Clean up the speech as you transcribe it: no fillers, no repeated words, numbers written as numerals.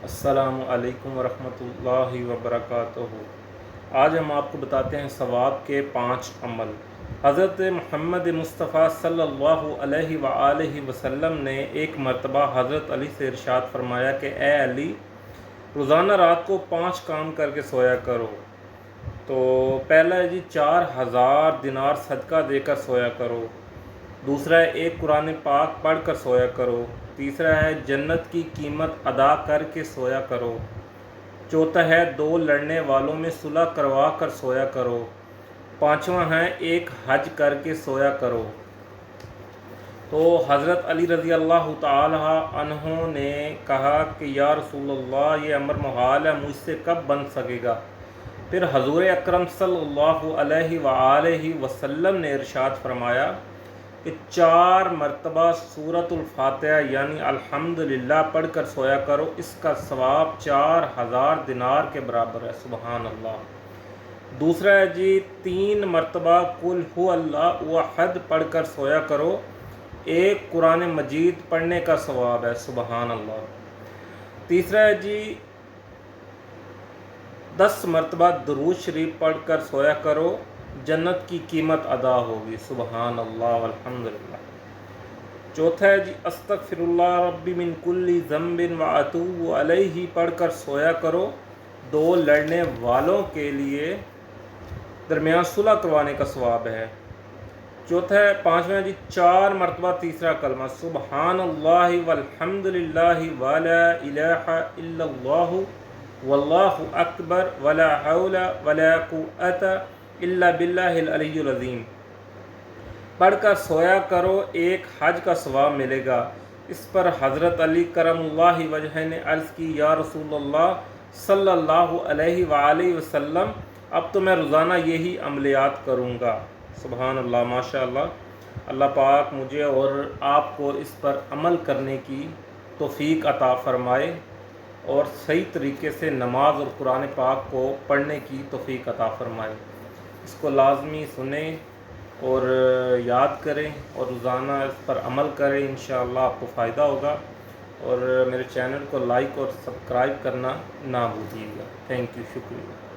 السلام علیکم ورحمۃ اللہ وبرکاتہ۔ آج ہم آپ کو بتاتے ہیں ثواب کے 5 عمل۔ حضرت محمد مصطفیٰ صلی اللہ علیہ وآلہ وسلم نے ایک مرتبہ حضرت علی سے ارشاد فرمایا کہ اے علی، روزانہ رات کو 5 کام کر کے سویا کرو۔ تو پہلا ہے جی 4000 دینار صدقہ دے کر سویا کرو۔ دوسرا ہے ایک قرآن پاک پڑھ کر سویا کرو۔ تیسرا ہے جنت کی قیمت ادا کر کے سویا کرو۔ چوتھا ہے 2 لڑنے والوں میں صلح کروا کر سویا کرو۔ پانچواں ہے ایک حج کر کے سویا کرو۔ تو حضرت علی رضی اللہ تعالی عنہ نے کہا کہ یا رسول اللہ، یہ امر محال ہے، مجھ سے کب بن سکے گا؟ پھر حضور اکرم صلی اللہ علیہ وآلہ وسلم نے ارشاد فرمایا کہ 4 مرتبہ سورۃ الفاتحہ یعنی الحمدللہ پڑھ کر سویا کرو، اس کا ثواب 4000 دینار کے برابر ہے۔ سبحان اللہ۔ دوسرا ہے جی 3 مرتبہ قل هو اللہ احد پڑھ کر سویا کرو، ایک قرآن مجید پڑھنے کا ثواب ہے۔ سبحان اللہ۔ تیسرا ہے جی 10 مرتبہ درود شریف پڑھ کر سویا کرو، جنت کی قیمت ادا ہوگی۔ سبحان اللہ والحمدللہ۔ چوتھا ہے جی استغفر اللہ ربی من کل ذنب واتوب علیہ پڑھ کر سویا کرو، 2 لڑنے والوں کے لیے درمیان صلح کروانے کا ثواب ہے۔ چوتھا ہے 5واں جی 4 مرتبہ تیسرا کلمہ سبحان اللہ والحمدللہ ولا الہ الا اللہ واللہ اکبر ولا حول ولا قوت الا باللہ العلی العظیم پڑھ کر سویا کرو، ایک حج کا ثواب ملے گا۔ اس پر حضرت علی کرم اللہ وجہ نے عرض کی یا رسول اللہ صلی اللہ علیہ وآلہ وسلم، اب تو میں روزانہ یہی عملیات کروں گا۔ سبحان اللہ، ماشاء اللہ۔ اللہ پاک مجھے اور آپ کو اس پر عمل کرنے کی توفیق عطا فرمائے اور صحیح طریقے سے نماز اور قرآن پاک کو پڑھنے کی توفیق عطا فرمائے۔ اس کو لازمی سنیں اور یاد کریں اور روزانہ اس پر عمل کریں، انشاءاللہ آپ کو فائدہ ہوگا۔ اور میرے چینل کو لائک اور سبسکرائب کرنا نہ بھولیے گا۔ تھینک یو، شکریہ۔